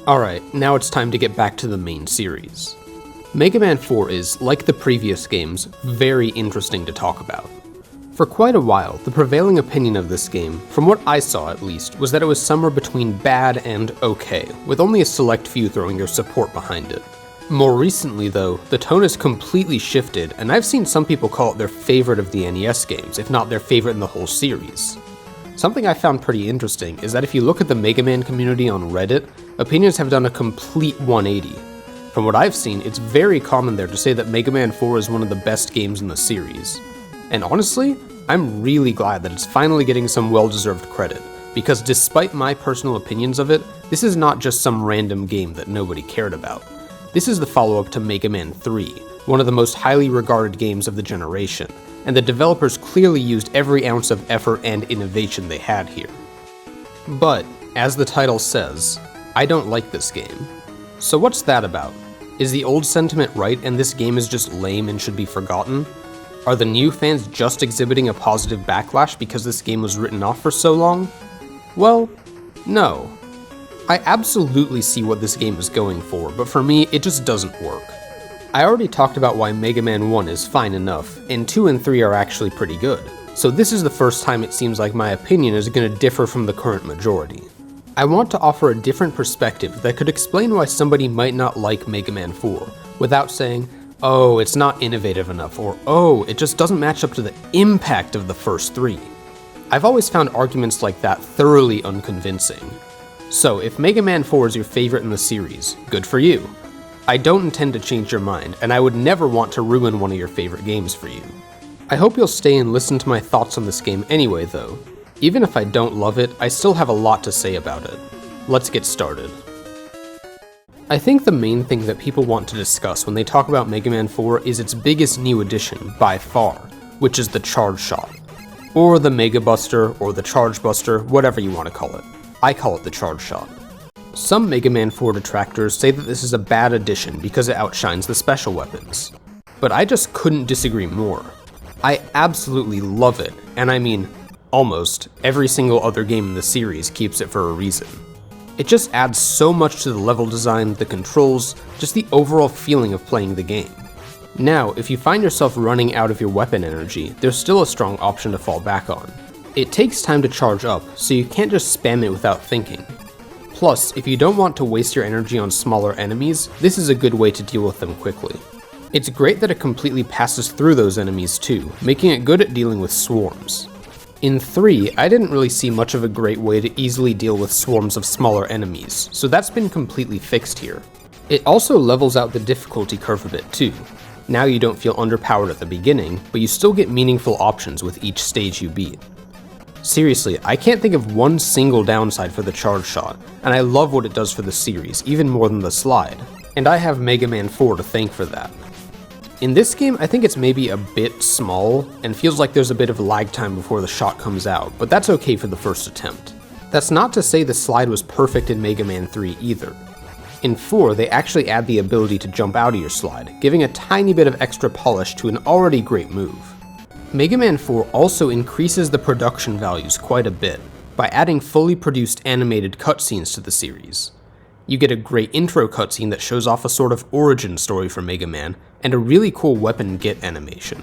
Alright, now it's time to get back to the main series. Mega Man 4 is, like the previous games, very interesting to talk about. For quite a while, the prevailing opinion of this game, from what I saw at least, was that it was somewhere between bad and okay, with only a select few throwing their support behind it. More recently though, the tone has completely shifted, and I've seen some people call it their favorite of the NES games, if not their favorite in the whole series. Something I found pretty interesting is that if you look at the Mega Man community on Reddit, opinions have done a complete 180. From what I've seen, it's very common there to say that Mega Man 4 is one of the best games in the series. And honestly, I'm really glad that it's finally getting some well-deserved credit, because despite my personal opinions of it, this is not just some random game that nobody cared about. This is the follow-up to Mega Man 3, one of the most highly regarded games of the generation, and the developers clearly used every ounce of effort and innovation they had here. But, as the title says, I don't like this game. So what's that about? Is the old sentiment right and this game is just lame and should be forgotten? Are the new fans just exhibiting a positive backlash because this game was written off for so long? Well, no. I absolutely see what this game is going for, but for me, it just doesn't work. I already talked about why Mega Man 1 is fine enough, and 2 and 3 are actually pretty good, so this is the first time it seems like my opinion is going to differ from the current majority. I want to offer a different perspective that could explain why somebody might not like Mega Man 4, without saying, oh, it's not innovative enough, or oh, it just doesn't match up to the impact of the first 3. I've always found arguments like that thoroughly unconvincing. So if Mega Man 4 is your favorite in the series, good for you. I don't intend to change your mind, and I would never want to ruin one of your favorite games for you. I hope you'll stay and listen to my thoughts on this game anyway though. Even if I don't love it, I still have a lot to say about it. Let's get started. I think the main thing that people want to discuss when they talk about Mega Man 4 is its biggest new addition, by far, which is the Charge Shot. Or the Mega Buster, or the Charge Buster, whatever you want to call it. I call it the Charge Shot. Some Mega Man 4 detractors say that this is a bad addition because it outshines the special weapons. But I just couldn't disagree more. I absolutely love it, and I mean, almost every single other game in the series keeps it for a reason. It just adds so much to the level design, the controls, just the overall feeling of playing the game. Now, if you find yourself running out of your weapon energy, there's still a strong option to fall back on. It takes time to charge up, so you can't just spam it without thinking. Plus, if you don't want to waste your energy on smaller enemies, this is a good way to deal with them quickly. It's great that it completely passes through those enemies too, making it good at dealing with swarms. In 3, I didn't really see much of a great way to easily deal with swarms of smaller enemies, so that's been completely fixed here. It also levels out the difficulty curve a bit too. Now you don't feel underpowered at the beginning, but you still get meaningful options with each stage you beat. Seriously, I can't think of one single downside for the Charge Shot, and I love what it does for the series, even more than the slide, and I have Mega Man 4 to thank for that. In this game, I think it's maybe a bit small, and feels like there's a bit of lag time before the shot comes out, but that's okay for the first attempt. That's not to say the slide was perfect in Mega Man 3 either. In 4, they actually add the ability to jump out of your slide, giving a tiny bit of extra polish to an already great move. Mega Man 4 also increases the production values quite a bit, by adding fully produced animated cutscenes to the series. You get a great intro cutscene that shows off a sort of origin story for Mega Man, and a really cool weapon get animation.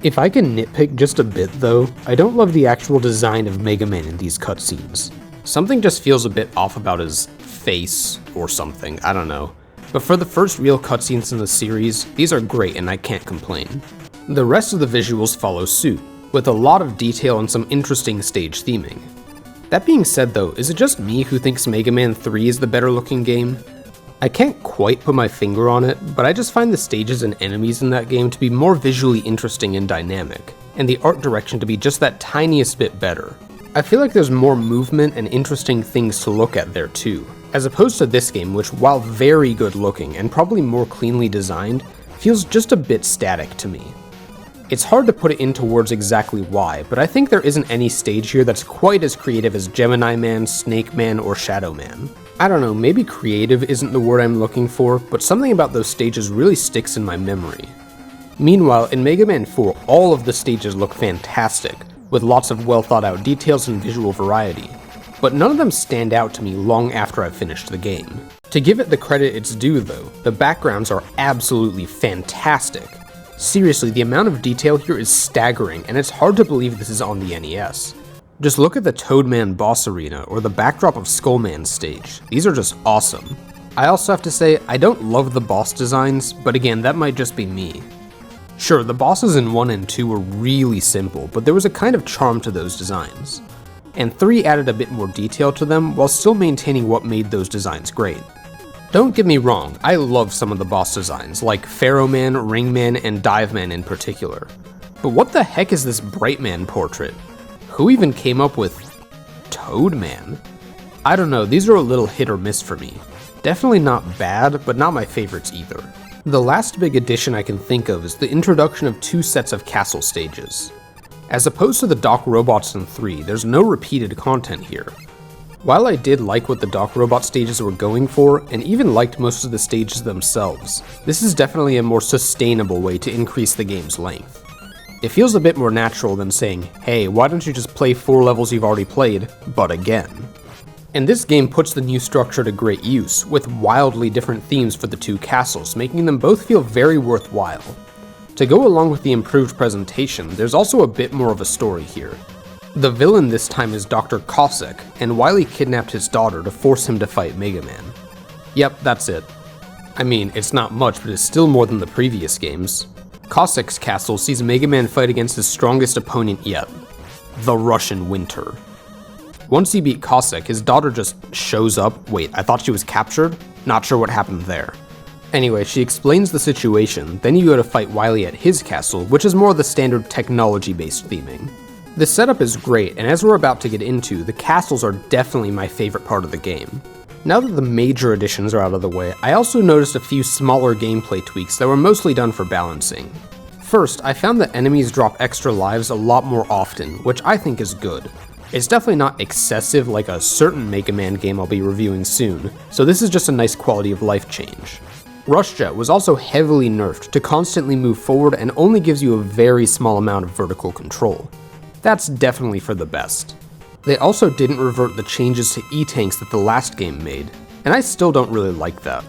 If I can nitpick just a bit though, I don't love the actual design of Mega Man in these cutscenes. Something just feels a bit off about his face or something, I don't know. But for the first real cutscenes in the series, these are great and I can't complain. The rest of the visuals follow suit, with a lot of detail and some interesting stage theming. That being said though, is it just me who thinks Mega Man 3 is the better looking game? I can't quite put my finger on it, but I just find the stages and enemies in that game to be more visually interesting and dynamic, and the art direction to be just that tiniest bit better. I feel like there's more movement and interesting things to look at there too, as opposed to this game which, while very good looking and probably more cleanly designed, feels just a bit static to me. It's hard to put it into words exactly why, but I think there isn't any stage here that's quite as creative as Gemini Man, Snake Man, or Shadow Man. I don't know, maybe creative isn't the word I'm looking for, but something about those stages really sticks in my memory. Meanwhile, in Mega Man 4, all of the stages look fantastic, with lots of well thought out details and visual variety. but none of them stand out to me long after I've finished the game. To give it the credit it's due though, the backgrounds are absolutely fantastic. Seriously, the amount of detail here is staggering, and it's hard to believe this is on the NES. Just look at the Toadman boss arena or the backdrop of Skullman's stage. These are just awesome. I also have to say, I don't love the boss designs, but again, that might just be me. Sure, the bosses in 1 and 2 were really simple, but there was a kind of charm to those designs. And 3 added a bit more detail to them while still maintaining what made those designs great. Don't get me wrong, I love some of the boss designs, like Pharaoh Man, Ring Man, and Dive Man in particular. But what the heck is this Bright Man portrait? Who even came up with Toad Man? I don't know, these are a little hit or miss for me. Definitely not bad, but not my favorites either. The last big addition I can think of is the introduction of 2 sets of castle stages. As opposed to the Dock Robots in 3, there's no repeated content here. While I did like what the Dock Robot stages were going for, and even liked most of the stages themselves, this is definitely a more sustainable way to increase the game's length. It feels a bit more natural than saying, hey, why don't you just play 4 levels you've already played, but again. And this game puts the new structure to great use, with wildly different themes for the 2 castles, making them both feel very worthwhile. To go along with the improved presentation, there's also a bit more of a story here. The villain this time is Dr. Cossack, and Wily kidnapped his daughter to force him to fight Mega Man. Yep, that's it. I mean, it's not much, but it's still more than the previous games. Cossack's castle sees Mega Man fight against his strongest opponent yet, the Russian Winter. Once he beat Cossack, his daughter just shows up. Wait, I thought she was captured? Not sure what happened there. Anyway, she explains the situation, then you go to fight Wily at his castle, which is more the standard technology-based theming. The setup is great, and as we're about to get into, the castles are definitely my favorite part of the game. Now that the major additions are out of the way, I also noticed a few smaller gameplay tweaks that were mostly done for balancing. First, I found that enemies drop extra lives a lot more often, which I think is good. It's definitely not excessive like a certain Mega Man game I'll be reviewing soon, so this is just a nice quality of life change. Rush Jet was also heavily nerfed to constantly move forward and only gives you a very small amount of vertical control. That's definitely for the best. They also didn't revert the changes to E-Tanks that the last game made, and I still don't really like that.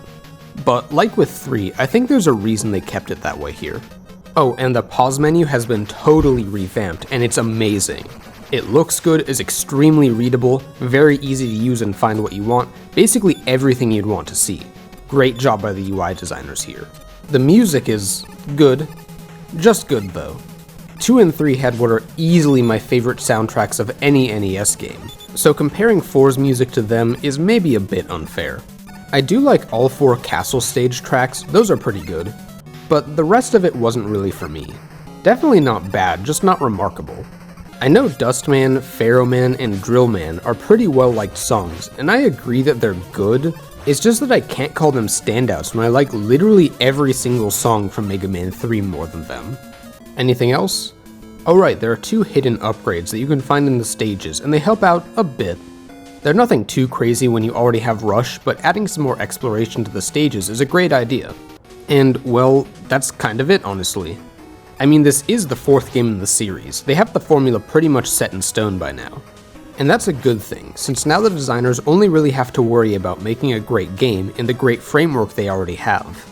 But like with 3, I think there's a reason they kept it that way here. Oh, and the pause menu has been totally revamped, and it's amazing. It looks good, is extremely readable, very easy to use and find what you want, basically everything you'd want to see. Great job by the UI designers here. The music is good, just good though. 2 and 3 had what are easily my favorite soundtracks of any NES game, so comparing 4's music to them is maybe a bit unfair. I do like all 4 castle stage tracks, those are pretty good, but the rest of it wasn't really for me. Definitely not bad, just not remarkable. I know Dustman, Pharaoh Man, and Drill Man are pretty well liked songs, and I agree that they're good, it's just that I can't call them standouts when I like literally every single song from Mega Man 3 more than them. Anything else? Oh right, there are 2 hidden upgrades that you can find in the stages, and they help out a bit. They're nothing too crazy when you already have Rush, but adding some more exploration to the stages is a great idea. And, well, that's kind of it, honestly. I mean, this is the 4th game in the series. They have the formula pretty much set in stone by now. And that's a good thing, since now the designers only really have to worry about making a great game in the great framework they already have.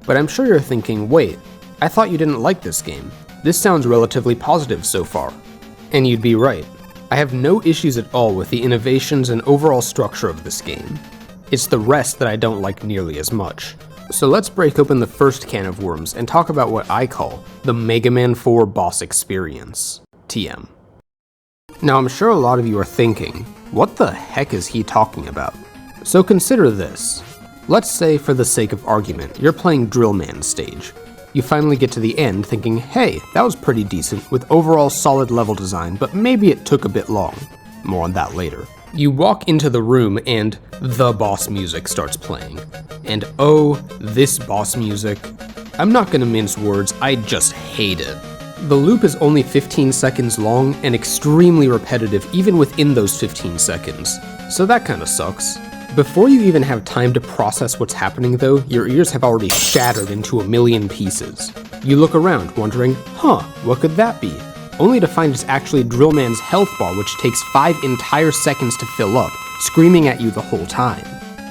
But I'm sure you're thinking, wait, I thought you didn't like this game. This sounds relatively positive so far. And you'd be right. I have no issues at all with the innovations and overall structure of this game. It's the rest that I don't like nearly as much. So let's break open the first can of worms and talk about what I call the Mega Man 4 boss experience, TM. Now I'm sure a lot of you are thinking, what the heck is he talking about? So consider this. Let's say, for the sake of argument, you're playing Drill Man's stage. You finally get to the end thinking, hey, that was pretty decent with overall solid level design, but maybe it took a bit long. More on that later. You walk into the room and the boss music starts playing. And oh, this boss music. I'm not gonna mince words, I just hate it. The loop is only 15 seconds long and extremely repetitive even within those 15 seconds, so that kinda sucks. Before you even have time to process what's happening though, your ears have already shattered into a million pieces. You look around wondering, what could that be? only to find it's actually Drillman's health bar, which takes 5 entire seconds to fill up, screaming at you the whole time.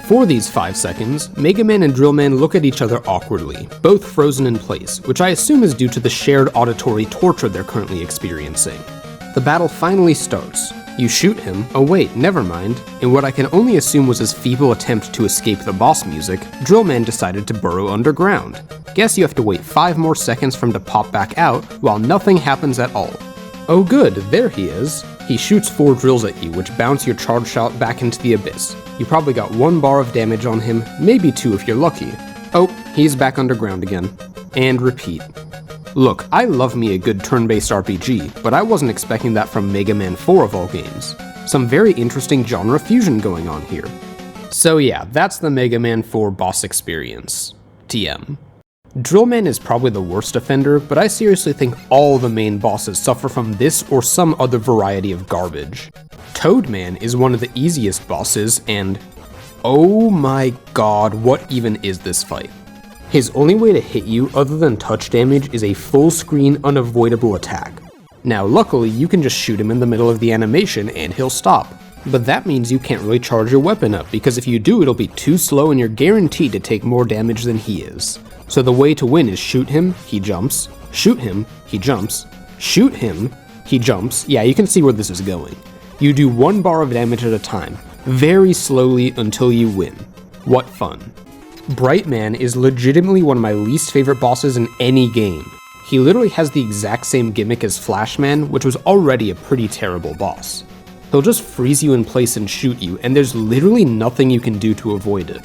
For these 5 seconds, Mega Man and Drillman look at each other awkwardly, both frozen in place, which I assume is due to the shared auditory torture they're currently experiencing. The battle finally starts. You shoot him, oh wait, never mind. In what I can only assume was his feeble attempt to escape the boss music, Drillman decided to burrow underground. Guess you have to wait 5 more seconds for him to pop back out, while nothing happens at all. Oh good, there he is. He shoots 4 drills at you, which bounce your charge shot back into the abyss. You probably got 1 bar of damage on him, maybe 2 if you're lucky. Oh, he's back underground again. And repeat. Look, I love me a good turn-based RPG, but I wasn't expecting that from Mega Man 4 of all games. Some very interesting genre fusion going on here. So yeah, that's the Mega Man 4 boss experience. TM. Drillman is probably the worst offender, but I seriously think all the main bosses suffer from this or some other variety of garbage. Toadman is one of the easiest bosses, and oh my god, what even is this fight? His only way to hit you other than touch damage is a full screen unavoidable attack. Now luckily you can just shoot him in the middle of the animation and he'll stop, but that means you can't really charge your weapon up because if you do it'll be too slow and you're guaranteed to take more damage than he is. So the way to win is shoot him, he jumps, shoot him, he jumps, shoot him, he jumps. Yeah, you can see where this is going. You do 1 bar of damage at a time, very slowly until you win. What fun. Brightman is legitimately one of my least favorite bosses in any game. He literally has the exact same gimmick as Flashman, which was already a pretty terrible boss. He'll just freeze you in place and shoot you, and there's literally nothing you can do to avoid it.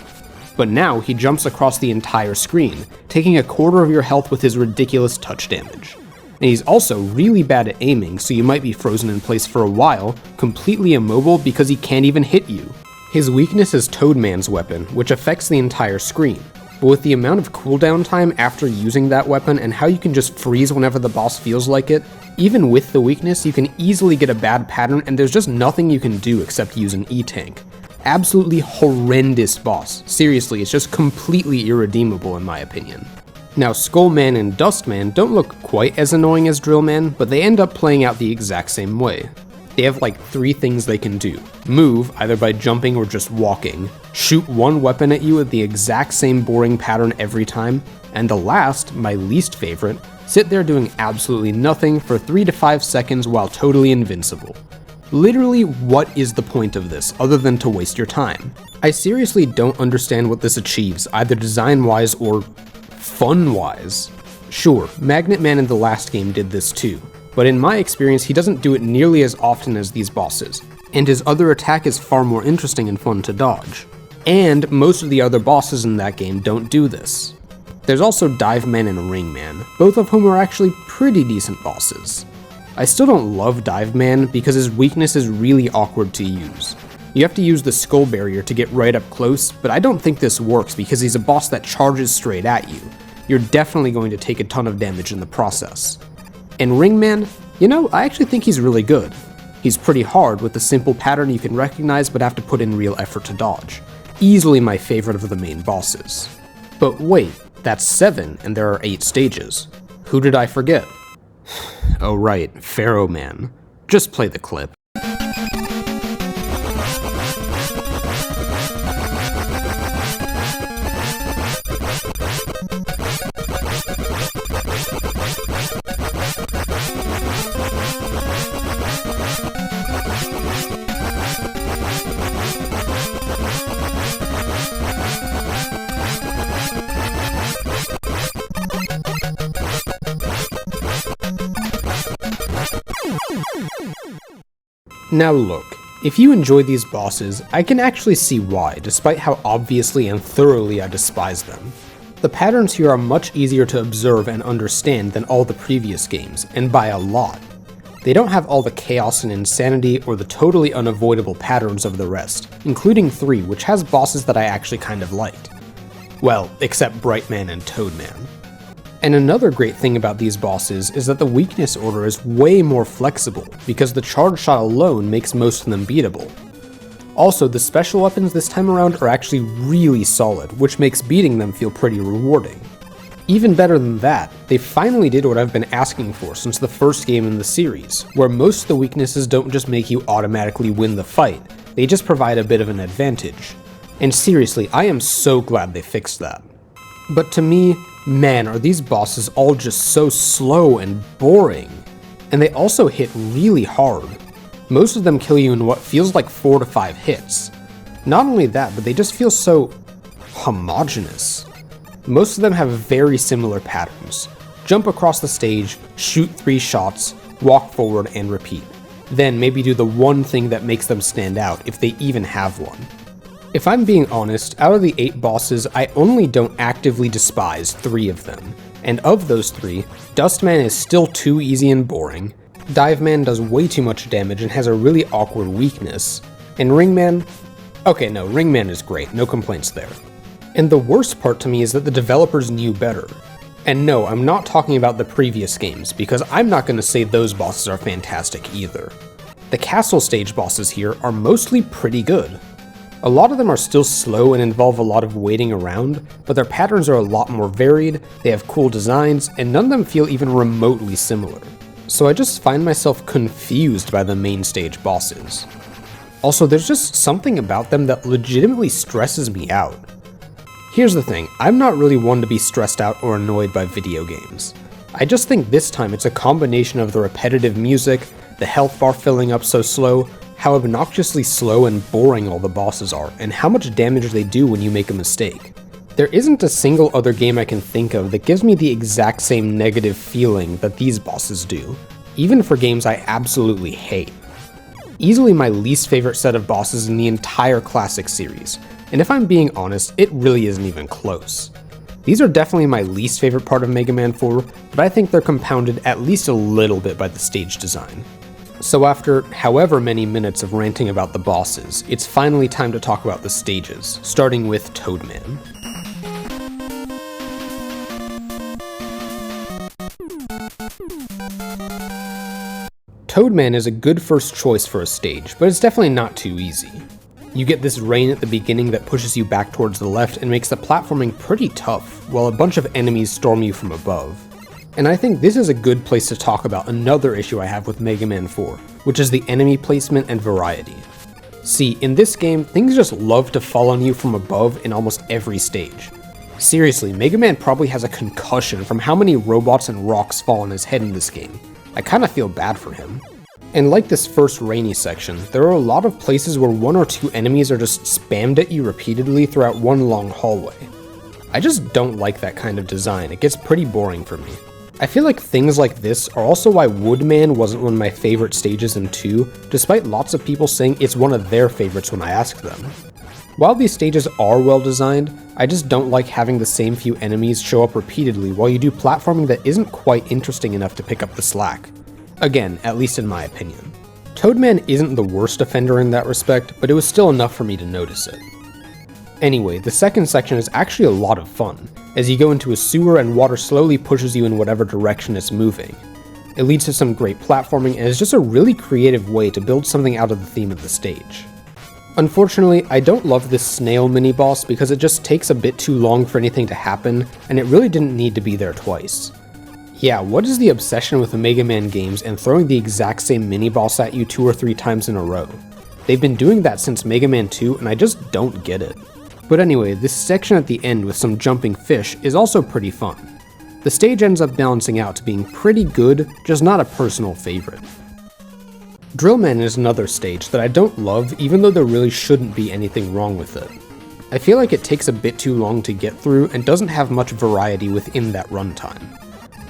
But now he jumps across the entire screen, taking 1/4 of your health with his ridiculous touch damage. And he's also really bad at aiming, so you might be frozen in place for a while, completely immobile because he can't even hit you. His weakness is Toadman's weapon, which affects the entire screen. But with the amount of cooldown time after using that weapon and how you can just freeze whenever the boss feels like it, even with the weakness you can easily get a bad pattern and there's just nothing you can do except use an E-Tank. Absolutely horrendous boss. Seriously, it's just completely irredeemable in my opinion. Now Skullman and Dustman don't look quite as annoying as Drillman, but they end up playing out the exact same way. They have like 3 things they can do. Move, either by jumping or just walking. Shoot 1 weapon at you at the exact same boring pattern every time. And the last, my least favorite, sit there doing absolutely nothing for 3 to 5 seconds while totally invincible. Literally, what is the point of this other than to waste your time? I seriously don't understand what this achieves, either design-wise or fun-wise. Sure, Magnet Man in the last game did this too, but in my experience he doesn't do it nearly as often as these bosses, and his other attack is far more interesting and fun to dodge. And most of the other bosses in that game don't do this. There's also Dive Man and Ring Man, both of whom are actually pretty decent bosses. I still don't love Dive Man because his weakness is really awkward to use. You have to use the skull barrier to get right up close, but I don't think this works because he's a boss that charges straight at you. You're definitely going to take a ton of damage in the process. And Ring Man, you know, I actually think he's really good. He's pretty hard with a simple pattern you can recognize but have to put in real effort to dodge. Easily my favorite of the main bosses. But wait, that's 7 and there are 8 stages. Who did I forget? Oh right, Pharaoh Man. Just play the clip. Now look, if you enjoy these bosses, I can actually see why, despite how obviously and thoroughly I despise them. The patterns here are much easier to observe and understand than all the previous games, and by a lot. They don't have all the chaos and insanity or the totally unavoidable patterns of the rest, including 3, which has bosses that I actually kind of liked. Well, except Brightman and Toadman. And another great thing about these bosses is that the weakness order is way more flexible, because the charge shot alone makes most of them beatable. Also, the special weapons this time around are actually really solid, which makes beating them feel pretty rewarding. Even better than that, they finally did what I've been asking for since the first game in the series, where most of the weaknesses don't just make you automatically win the fight, they just provide a bit of an advantage. And seriously, I am so glad they fixed that. But to me, man, are these bosses all just so slow and boring. And they also hit really hard. Most of them kill you in what feels like 4 to 5 hits. Not only that, but they just feel so homogeneous. Most of them have very similar patterns. Jump across the stage, shoot 3 shots, walk forward, and repeat. Then maybe do the one thing that makes them stand out, if they even have one. If I'm being honest, out of the 8 bosses, I only don't actively despise 3 of them. And of those 3, Dustman is still too easy and boring, Diveman does way too much damage and has a really awkward weakness, and Ringman is great, no complaints there. And the worst part to me is that the developers knew better. And no, I'm not talking about the previous games, because I'm not going to say those bosses are fantastic either. The castle stage bosses here are mostly pretty good. A lot of them are still slow and involve a lot of waiting around, but their patterns are a lot more varied, they have cool designs, and none of them feel even remotely similar. So I just find myself confused by the main stage bosses. Also, there's just something about them that legitimately stresses me out. Here's the thing, I'm not really one to be stressed out or annoyed by video games. I just think this time it's a combination of the repetitive music, the health bar filling up so slow, how obnoxiously slow and boring all the bosses are, and how much damage they do when you make a mistake. There isn't a single other game I can think of that gives me the exact same negative feeling that these bosses do, even for games I absolutely hate. Easily my least favorite set of bosses in the entire classic series, and if I'm being honest, it really isn't even close. These are definitely my least favorite part of Mega Man 4, but I think they're compounded at least a little bit by the stage design. So after however many minutes of ranting about the bosses, it's finally time to talk about the stages, starting with Toadman. Toadman is a good first choice for a stage, but it's definitely not too easy. You get this rain at the beginning that pushes you back towards the left and makes the platforming pretty tough, while a bunch of enemies storm you from above. And I think this is a good place to talk about another issue I have with Mega Man 4, which is the enemy placement and variety. See, in this game, things just love to fall on you from above in almost every stage. Seriously, Mega Man probably has a concussion from how many robots and rocks fall on his head in this game. I kinda feel bad for him. And like this first rainy section, there are a lot of places where 1 or 2 enemies are just spammed at you repeatedly throughout one long hallway. I just don't like that kind of design, it gets pretty boring for me. I feel like things like this are also why Woodman wasn't one of my favorite stages in 2, despite lots of people saying it's one of their favorites when I asked them. While these stages are well designed, I just don't like having the same few enemies show up repeatedly while you do platforming that isn't quite interesting enough to pick up the slack. Again, at least in my opinion. Toadman isn't the worst offender in that respect, but it was still enough for me to notice it. Anyway, the second section is actually a lot of fun, as you go into a sewer and water slowly pushes you in whatever direction it's moving. It leads to some great platforming and is just a really creative way to build something out of the theme of the stage. Unfortunately, I don't love this snail mini-boss because it just takes a bit too long for anything to happen, and it really didn't need to be there twice. Yeah, what is the obsession with the Mega Man games and throwing the exact same mini-boss at you 2 or 3 times in a row? They've been doing that since Mega Man 2 and I just don't get it. But anyway, this section at the end with some jumping fish is also pretty fun. The stage ends up balancing out to being pretty good, just not a personal favorite. Drillman is another stage that I don't love even though there really shouldn't be anything wrong with it. I feel like it takes a bit too long to get through and doesn't have much variety within that runtime.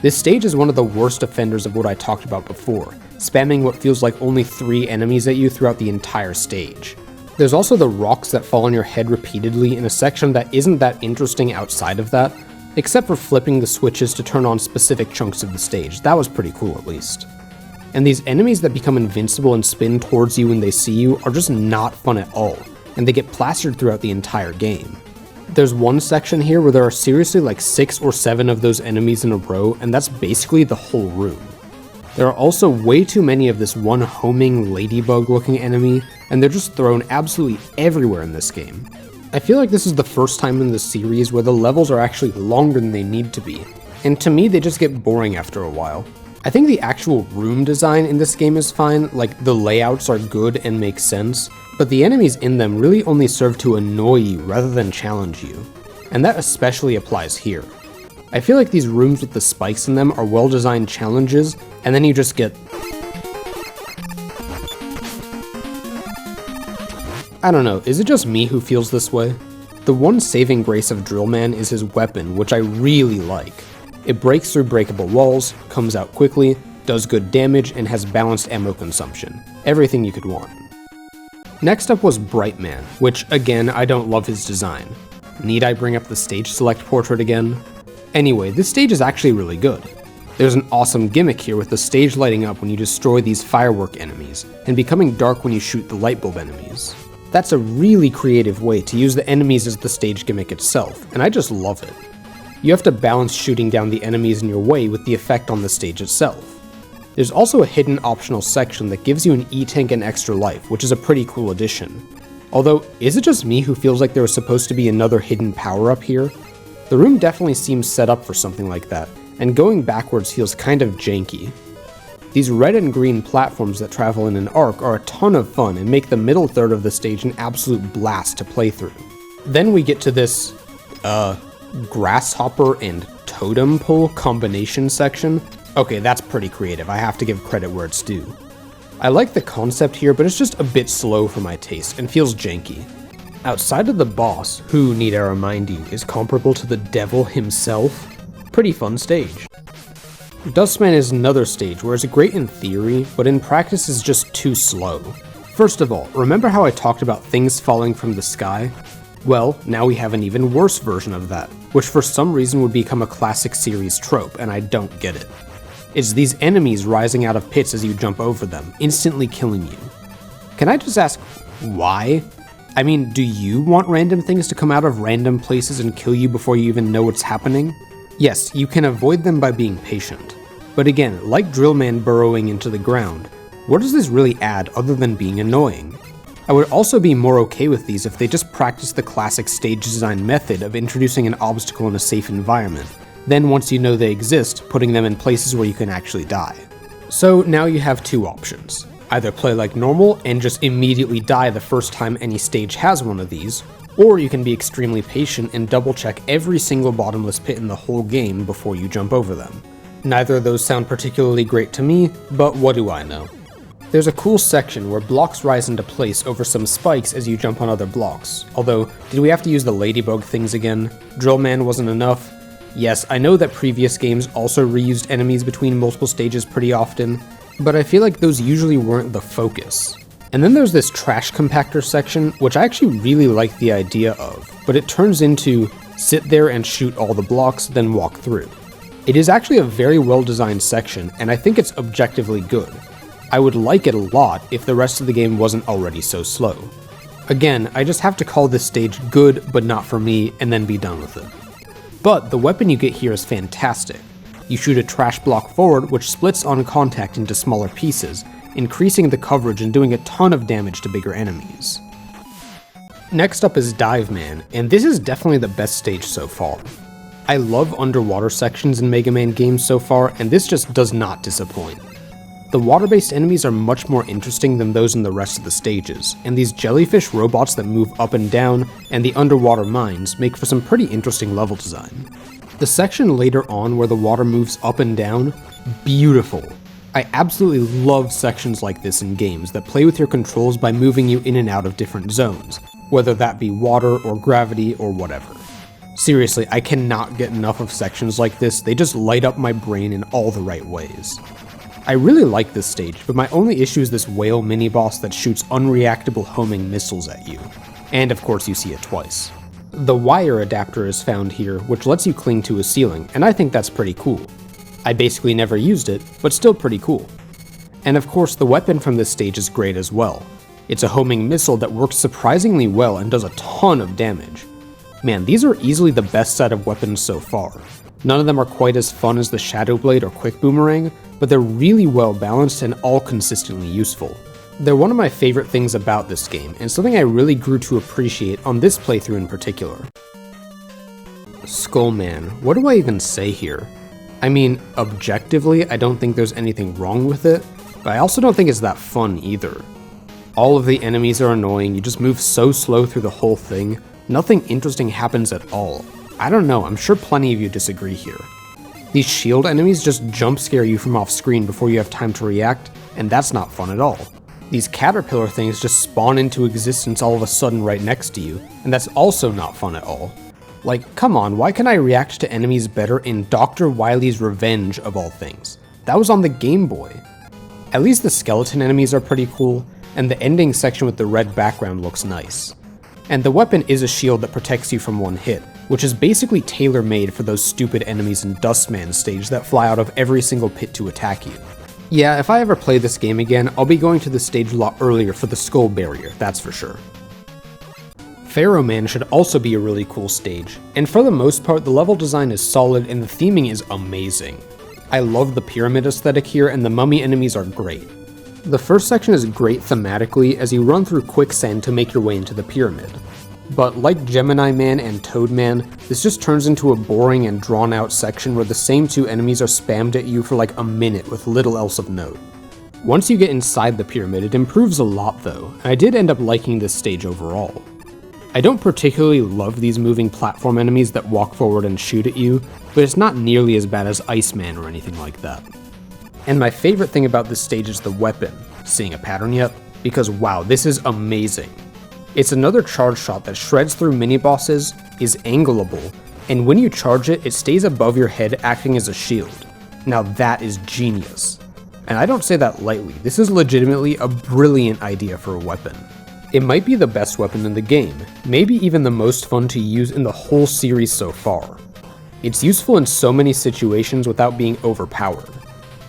This stage is one of the worst offenders of what I talked about before, spamming what feels like only 3 enemies at you throughout the entire stage. There's also the rocks that fall on your head repeatedly in a section that isn't that interesting outside of that, except for flipping the switches to turn on specific chunks of the stage. That was pretty cool at least. And these enemies that become invincible and spin towards you when they see you are just not fun at all, and they get plastered throughout the entire game. There's one section here where there are seriously like 6 or 7 of those enemies in a row, and that's basically the whole room. There are also way too many of this one homing ladybug looking enemy, and they're just thrown absolutely everywhere in this game. I feel like this is the first time in the series where the levels are actually longer than they need to be, and to me they just get boring after a while. I think the actual room design in this game is fine, like the layouts are good and make sense, but the enemies in them really only serve to annoy you rather than challenge you, and that especially applies here. I feel like these rooms with the spikes in them are well-designed challenges, and then you just get... I don't know, is it just me who feels this way? The one saving grace of Drillman is his weapon, which I really like. It breaks through breakable walls, comes out quickly, does good damage, and has balanced ammo consumption. Everything you could want. Next up was Brightman, which again, I don't love his design. Need I bring up the stage select portrait again? Anyway, this stage is actually really good. There's an awesome gimmick here with the stage lighting up when you destroy these firework enemies, and becoming dark when you shoot the light bulb enemies. That's a really creative way to use the enemies as the stage gimmick itself, and I just love it. You have to balance shooting down the enemies in your way with the effect on the stage itself. There's also a hidden optional section that gives you an E-tank and extra life, which is a pretty cool addition. Although, is it just me who feels like there was supposed to be another hidden power-up here? The room definitely seems set up for something like that, and going backwards feels kind of janky. These red and green platforms that travel in an arc are a ton of fun and make the middle third of the stage an absolute blast to play through. Then we get to this, grasshopper and totem pole combination section. Okay, that's pretty creative, I have to give credit where it's due. I like the concept here, but it's just a bit slow for my taste and feels janky. Outside of the boss, who, need I remind you, is comparable to the devil himself, pretty fun stage. Dustman is another stage where it's great in theory, but in practice is just too slow. First of all, remember how I talked about things falling from the sky? Well, now we have an even worse version of that, which for some reason would become a classic series trope, and I don't get it. It's these enemies rising out of pits as you jump over them, instantly killing you. Can I just ask, why? I mean, do you want random things to come out of random places and kill you before you even know what's happening? Yes, you can avoid them by being patient. But again, like Drillman burrowing into the ground, what does this really add other than being annoying? I would also be more okay with these if they just practiced the classic stage design method of introducing an obstacle in a safe environment, then once you know they exist, putting them in places where you can actually die. So now you have two options. Either play like normal and just immediately die the first time any stage has one of these, or you can be extremely patient and double check every single bottomless pit in the whole game before you jump over them. Neither of those sound particularly great to me, but what do I know? There's a cool section where blocks rise into place over some spikes as you jump on other blocks, although, did we have to use the ladybug things again? Drillman wasn't enough? Yes, I know that previous games also reused enemies between multiple stages pretty often, but I feel like those usually weren't the focus. And then there's this trash compactor section, which I actually really like the idea of, but it turns into sit there and shoot all the blocks, then walk through. It is actually a very well designed section, and I think it's objectively good. I would like it a lot if the rest of the game wasn't already so slow. Again, I just have to call this stage good, but not for me, and then be done with it. But the weapon you get here is fantastic. You shoot a trash block forward, which splits on contact into smaller pieces, increasing the coverage and doing a ton of damage to bigger enemies. Next up is Dive Man, and this is definitely the best stage so far. I love underwater sections in Mega Man games so far, and this just does not disappoint. The water-based enemies are much more interesting than those in the rest of the stages, and these jellyfish robots that move up and down, and the underwater mines make for some pretty interesting level design. The section later on where the water moves up and down, beautiful. I absolutely love sections like this in games that play with your controls by moving you in and out of different zones, whether that be water or gravity or whatever. Seriously, I cannot get enough of sections like this, they just light up my brain in all the right ways. I really like this stage, but my only issue is this whale mini-boss that shoots unreactable homing missiles at you. And of course you see it twice. The wire adapter is found here, which lets you cling to a ceiling, and I think that's pretty cool. I basically never used it, but still pretty cool. And of course the weapon from this stage is great as well. It's a homing missile that works surprisingly well and does a ton of damage. Man, these are easily the best set of weapons so far. None of them are quite as fun as the Shadow Blade or Quick Boomerang, but they're really well balanced and all consistently useful. They're one of my favorite things about this game, and something I really grew to appreciate on this playthrough in particular. Skullman, what do I even say here? I mean, objectively, I don't think there's anything wrong with it, but I also don't think it's that fun either. All of the enemies are annoying, you just move so slow through the whole thing, nothing interesting happens at all. I don't know, I'm sure plenty of you disagree here. These shield enemies just jump scare you from off screen before you have time to react, and that's not fun at all. These caterpillar things just spawn into existence all of a sudden right next to you, and that's also not fun at all. Like, come on, why can I react to enemies better in Dr. Wily's Revenge of all things? That was on the Game Boy. At least the skeleton enemies are pretty cool, and the ending section with the red background looks nice. And the weapon is a shield that protects you from one hit, which is basically tailor-made for those stupid enemies in Dustman stage that fly out of every single pit to attack you. Yeah, if I ever play this game again, I'll be going to this stage a lot earlier for the skull barrier, that's for sure. Pharaoh Man should also be a really cool stage, and for the most part the level design is solid and the theming is amazing. I love the pyramid aesthetic here and the mummy enemies are great. The first section is great thematically as you run through quicksand to make your way into the pyramid. But like Gemini Man and Toad Man, this just turns into a boring and drawn out section where the same two enemies are spammed at you for like a minute with little else of note. Once you get inside the pyramid, it improves a lot though, and I did end up liking this stage overall. I don't particularly love these moving platform enemies that walk forward and shoot at you, but it's not nearly as bad as Iceman or anything like that. And my favorite thing about this stage is the weapon. Seeing a pattern yet? Because wow, this is amazing. It's another charge shot that shreds through mini-bosses, is angleable, and when you charge it, it stays above your head acting as a shield. Now that is genius. And I don't say that lightly, this is legitimately a brilliant idea for a weapon. It might be the best weapon in the game, maybe even the most fun to use in the whole series so far. It's useful in so many situations without being overpowered.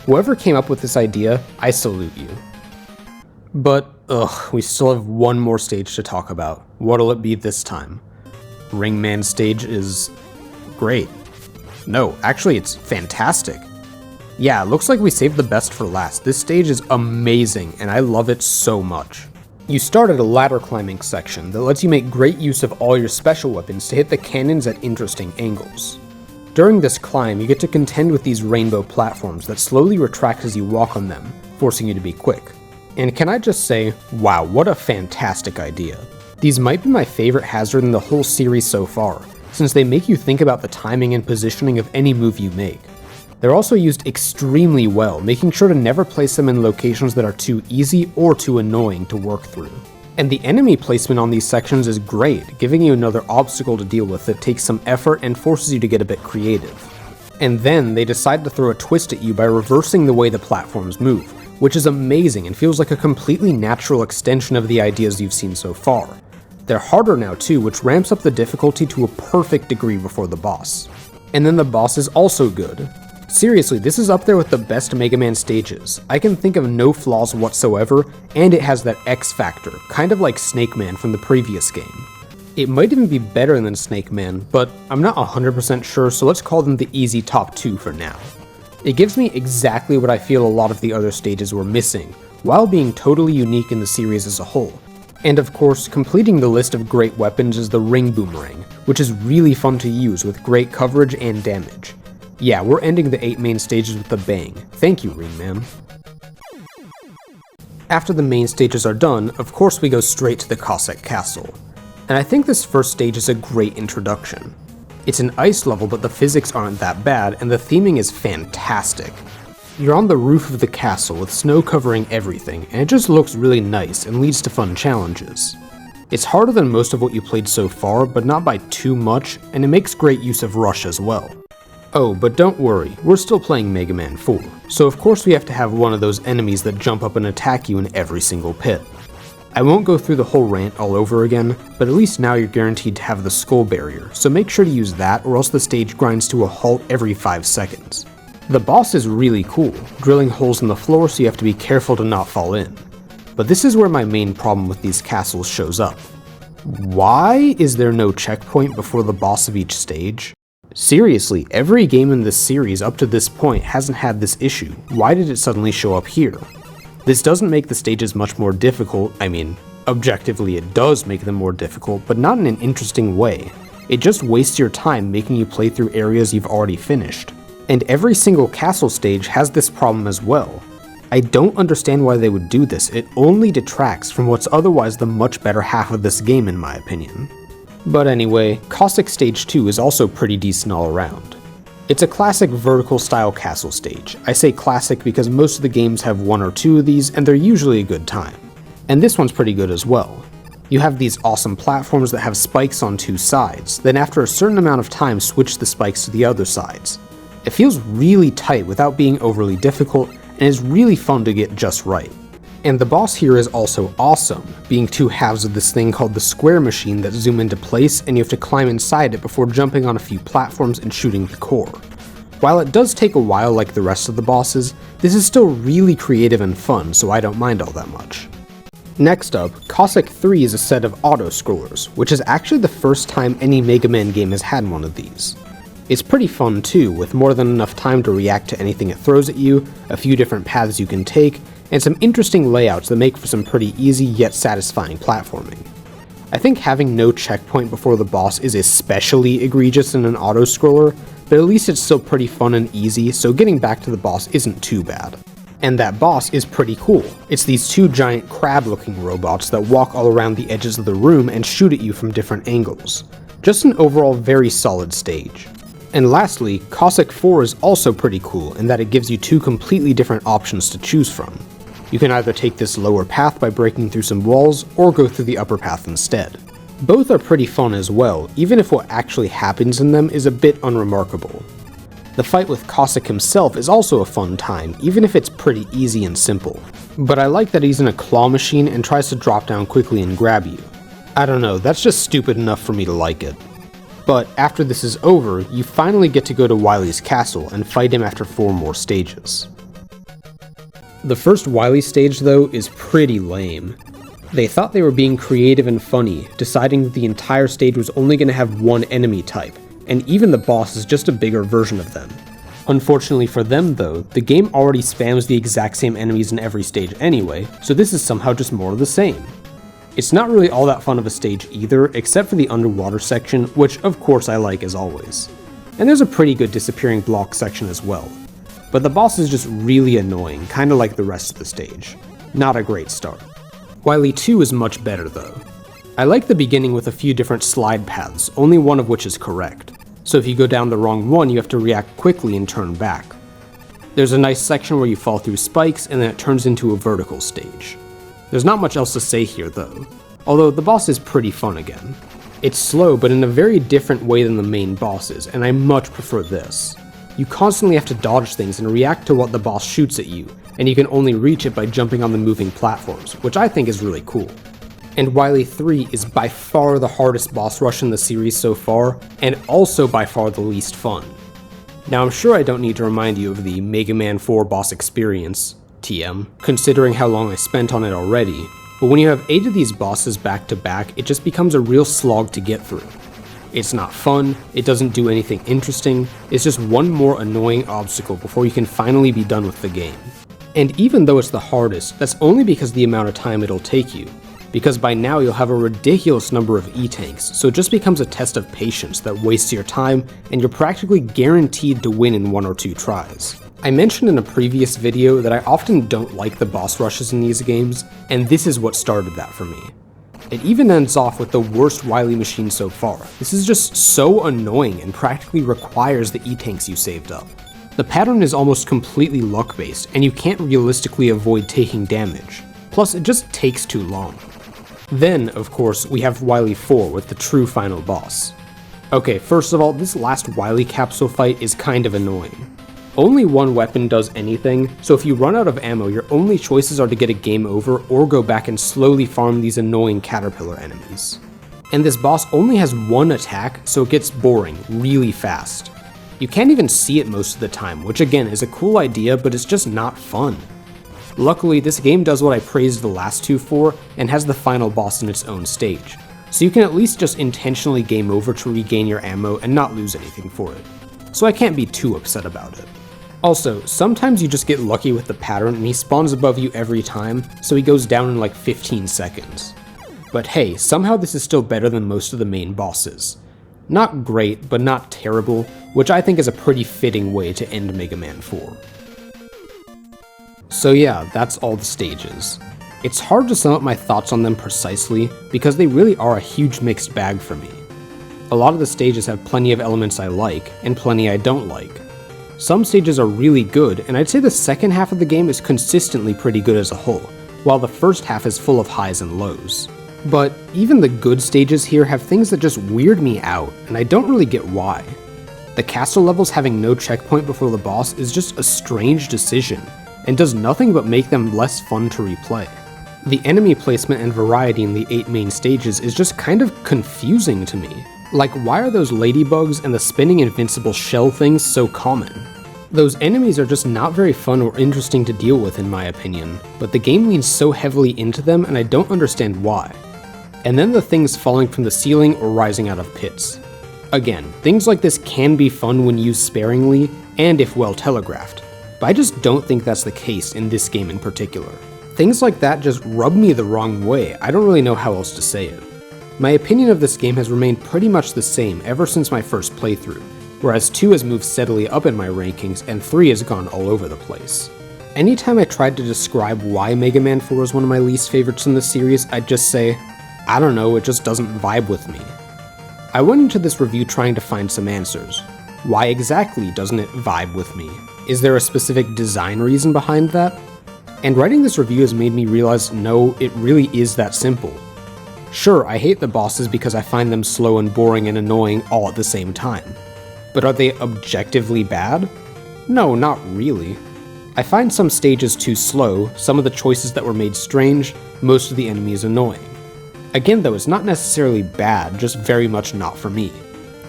Whoever came up with this idea, I salute you. But, we still have one more stage to talk about. What'll it be this time? Ringman stage is great. No, actually it's fantastic. Yeah, it looks like we saved the best for last. This stage is amazing and I love it so much. You start at a ladder climbing section that lets you make great use of all your special weapons to hit the cannons at interesting angles. During this climb, you get to contend with these rainbow platforms that slowly retract as you walk on them, forcing you to be quick. And can I just say, wow, what a fantastic idea. These might be my favorite hazard in the whole series so far, since they make you think about the timing and positioning of any move you make. They're also used extremely well, making sure to never place them in locations that are too easy or too annoying to work through. And the enemy placement on these sections is great, giving you another obstacle to deal with that takes some effort and forces you to get a bit creative. And then they decide to throw a twist at you by reversing the way the platforms move, which is amazing and feels like a completely natural extension of the ideas you've seen so far. They're harder now too, which ramps up the difficulty to a perfect degree before the boss. And then the boss is also good. Seriously, this is up there with the best Mega Man stages. I can think of no flaws whatsoever, and it has that X factor, kind of like Snake Man from the previous game. It might even be better than Snake Man, but I'm not 100% sure, so let's call them the easy top 2 for now. It gives me exactly what I feel a lot of the other stages were missing, while being totally unique in the series as a whole. And of course, completing the list of great weapons is the Ring Boomerang, which is really fun to use with great coverage and damage. Yeah, we're ending the 8 main stages with a bang. Thank you, Ringman. After the main stages are done, of course we go straight to the Cossack Castle. And I think this first stage is a great introduction. It's an ice level, but the physics aren't that bad, and the theming is fantastic. You're on the roof of the castle with snow covering everything, and it just looks really nice and leads to fun challenges. It's harder than most of what you played so far, but not by too much, and it makes great use of Rush as well. Oh, but don't worry, we're still playing Mega Man 4, so of course we have to have one of those enemies that jump up and attack you in every single pit. I won't go through the whole rant all over again, but at least now you're guaranteed to have the skull barrier, so make sure to use that or else the stage grinds to a halt every 5 seconds. The boss is really cool, drilling holes in the floor so you have to be careful to not fall in. But this is where my main problem with these castles shows up. Why is there no checkpoint before the boss of each stage? Seriously, every game in this series up to this point hasn't had this issue. Why did it suddenly show up here? This doesn't make the stages much more difficult. I mean, objectively it does make them more difficult, but not in an interesting way. It just wastes your time making you play through areas you've already finished. And every single castle stage has this problem as well. I don't understand why they would do this. It only detracts from what's otherwise the much better half of this game in my opinion. But anyway, Cossack Stage 2 is also pretty decent all around. It's a classic vertical style castle stage. I say classic because most of the games have one or two of these and they're usually a good time. And this one's pretty good as well. You have these awesome platforms that have spikes on two sides, then after a certain amount of time switch the spikes to the other sides. It feels really tight without being overly difficult and is really fun to get just right. And the boss here is also awesome, being two halves of this thing called the square machine that zoom into place and you have to climb inside it before jumping on a few platforms and shooting the core. While it does take a while like the rest of the bosses, this is still really creative and fun, so I don't mind all that much. Next up, Cossack 3 is a set of auto-scrollers, which is actually the first time any Mega Man game has had one of these. It's pretty fun too, with more than enough time to react to anything it throws at you, a few different paths you can take, and some interesting layouts that make for some pretty easy yet satisfying platforming. I think having no checkpoint before the boss is especially egregious in an auto-scroller, but at least it's still pretty fun and easy, so getting back to the boss isn't too bad. And that boss is pretty cool. It's these two giant crab-looking robots that walk all around the edges of the room and shoot at you from different angles. Just an overall very solid stage. And lastly, Cossack 4 is also pretty cool in that it gives you two completely different options to choose from. You can either take this lower path by breaking through some walls, or go through the upper path instead. Both are pretty fun as well, even if what actually happens in them is a bit unremarkable. The fight with Cossack himself is also a fun time, even if it's pretty easy and simple. But I like that he's in a claw machine and tries to drop down quickly and grab you. I don't know, that's just stupid enough for me to like it. But after this is over, you finally get to go to Wily's castle and fight him after 4 more stages. The first Wily stage though is pretty lame. They thought they were being creative and funny, deciding that the entire stage was only going to have one enemy type, and even the boss is just a bigger version of them. Unfortunately for them though, the game already spams the exact same enemies in every stage anyway, so this is somehow just more of the same. It's not really all that fun of a stage either, except for the underwater section, which of course I like as always. And there's a pretty good disappearing block section as well. But the boss is just really annoying, kinda like the rest of the stage. Not a great start. Wily 2 is much better though. I like the beginning with a few different slide paths, only one of which is correct. So if you go down the wrong one, you have to react quickly and turn back. There's a nice section where you fall through spikes and then it turns into a vertical stage. There's not much else to say here though, although the boss is pretty fun again. It's slow but in a very different way than the main bosses, and I much prefer this. You constantly have to dodge things and react to what the boss shoots at you, and you can only reach it by jumping on the moving platforms, which I think is really cool. And Wily 3 is by far the hardest boss rush in the series so far, and also by far the least fun. Now I'm sure I don't need to remind you of the Mega Man 4 boss experience, TM, considering how long I spent on it already, but when you have 8 of these bosses back to back, it just becomes a real slog to get through. It's not fun, it doesn't do anything interesting, it's just one more annoying obstacle before you can finally be done with the game. And even though it's the hardest, that's only because of the amount of time it'll take you, because by now you'll have a ridiculous number of E-tanks, so it just becomes a test of patience that wastes your time, and you're practically guaranteed to win in 1 or 2 tries. I mentioned in a previous video that I often don't like the boss rushes in these games, and this is what started that for me. It even ends off with the worst Wily machine so far. This is just so annoying and practically requires the E-tanks you saved up. The pattern is almost completely luck-based, and you can't realistically avoid taking damage. Plus, it just takes too long. Then, of course, we have Wily 4 with the true final boss. Okay, first of all, this last Wily capsule fight is kind of annoying. Only one weapon does anything, so if you run out of ammo, your only choices are to get a game over or go back and slowly farm these annoying caterpillar enemies. And this boss only has one attack, so it gets boring really fast. You can't even see it most of the time, which again is a cool idea, but it's just not fun. Luckily, this game does what I praised the last 2 for, and has the final boss in its own stage, so you can at least just intentionally game over to regain your ammo and not lose anything for it. So I can't be too upset about it. Also, sometimes you just get lucky with the pattern and he spawns above you every time, so he goes down in like 15 seconds. But hey, somehow this is still better than most of the main bosses. Not great, but not terrible, which I think is a pretty fitting way to end Mega Man 4. So yeah, that's all the stages. It's hard to sum up my thoughts on them precisely, because they really are a huge mixed bag for me. A lot of the stages have plenty of elements I like, and plenty I don't like. Some stages are really good, and I'd say the second half of the game is consistently pretty good as a whole, while the first half is full of highs and lows. But even the good stages here have things that just weird me out, and I don't really get why. The castle levels having no checkpoint before the boss is just a strange decision, and does nothing but make them less fun to replay. The enemy placement and variety in the 8 main stages is just kind of confusing to me. Like, why are those ladybugs and the spinning invincible shell things so common? Those enemies are just not very fun or interesting to deal with in my opinion, but the game leans so heavily into them and I don't understand why. And then the things falling from the ceiling or rising out of pits. Again, things like this can be fun when used sparingly and if well telegraphed, but I just don't think that's the case in this game in particular. Things like that just rub me the wrong way, I don't really know how else to say it. My opinion of this game has remained pretty much the same ever since my first playthrough, whereas 2 has moved steadily up in my rankings and 3 has gone all over the place. Anytime I tried to describe why Mega Man 4 is one of my least favorites in the series, I'd just say, I don't know, it just doesn't vibe with me. I went into this review trying to find some answers. Why exactly doesn't it vibe with me? Is there a specific design reason behind that? And writing this review has made me realize no, it really is that simple. Sure, I hate the bosses because I find them slow and boring and annoying all at the same time. But are they objectively bad? No, not really. I find some stages too slow, some of the choices that were made strange, most of the enemies annoying. Again though, it's not necessarily bad, just very much not for me.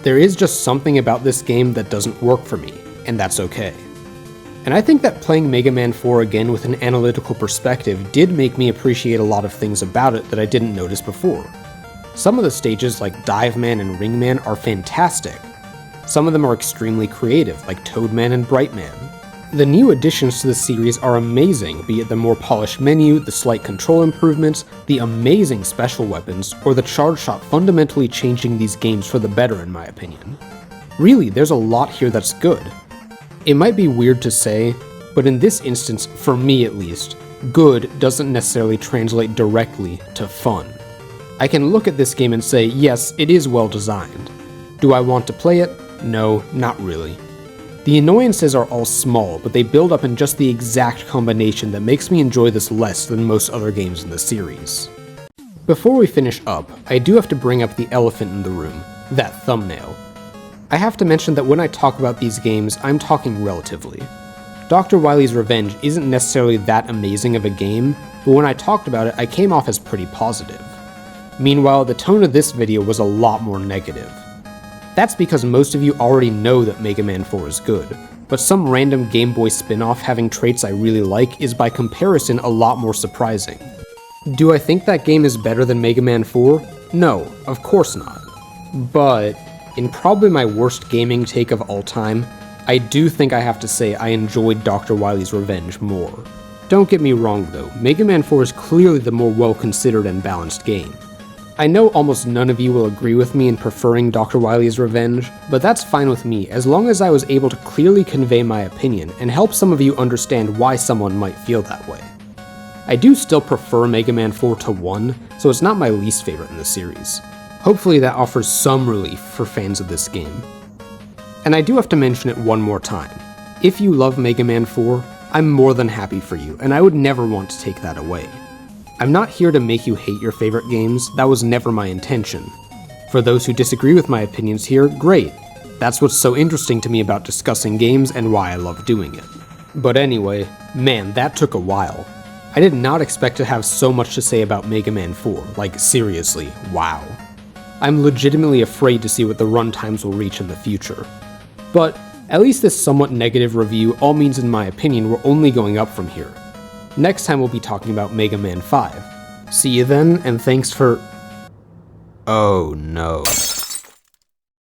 There is just something about this game that doesn't work for me, and that's okay. And I think that playing Mega Man 4 again with an analytical perspective did make me appreciate a lot of things about it that I didn't notice before. Some of the stages like Dive Man and Ring Man are fantastic. Some of them are extremely creative, like Toad Man and Bright Man. The new additions to the series are amazing, be it the more polished menu, the slight control improvements, the amazing special weapons, or the charge shot fundamentally changing these games for the better in my opinion. Really, there's a lot here that's good. It might be weird to say, but in this instance, for me at least, good doesn't necessarily translate directly to fun. I can look at this game and say, yes, it is well designed. Do I want to play it? No, not really. The annoyances are all small, but they build up in just the exact combination that makes me enjoy this less than most other games in the series. Before we finish up, I do have to bring up the elephant in the room, that thumbnail. I have to mention that when I talk about these games, I'm talking relatively. Dr. Wily's Revenge isn't necessarily that amazing of a game, but when I talked about it, I came off as pretty positive. Meanwhile, the tone of this video was a lot more negative. That's because most of you already know that Mega Man 4 is good, but some random Game Boy spin-off having traits I really like is by comparison a lot more surprising. Do I think that game is better than Mega Man 4? No, of course not. But in probably my worst gaming take of all time, I do think I have to say I enjoyed Dr. Wily's Revenge more. Don't get me wrong though, Mega Man 4 is clearly the more well-considered and balanced game. I know almost none of you will agree with me in preferring Dr. Wily's Revenge, but that's fine with me as long as I was able to clearly convey my opinion and help some of you understand why someone might feel that way. I do still prefer Mega Man 4 to 1, so it's not my least favorite in the series. Hopefully that offers some relief for fans of this game. And I do have to mention it one more time. If you love Mega Man 4, I'm more than happy for you, and I would never want to take that away. I'm not here to make you hate your favorite games, that was never my intention. For those who disagree with my opinions here, great. That's what's so interesting to me about discussing games and why I love doing it. But anyway, man, that took a while. I did not expect to have so much to say about Mega Man 4, like seriously, wow. I'm legitimately afraid to see what the runtimes will reach in the future. But at least this somewhat negative review all means in my opinion we're only going up from here. Next time we'll be talking about Mega Man 5. See you then, and thanks for... Oh no.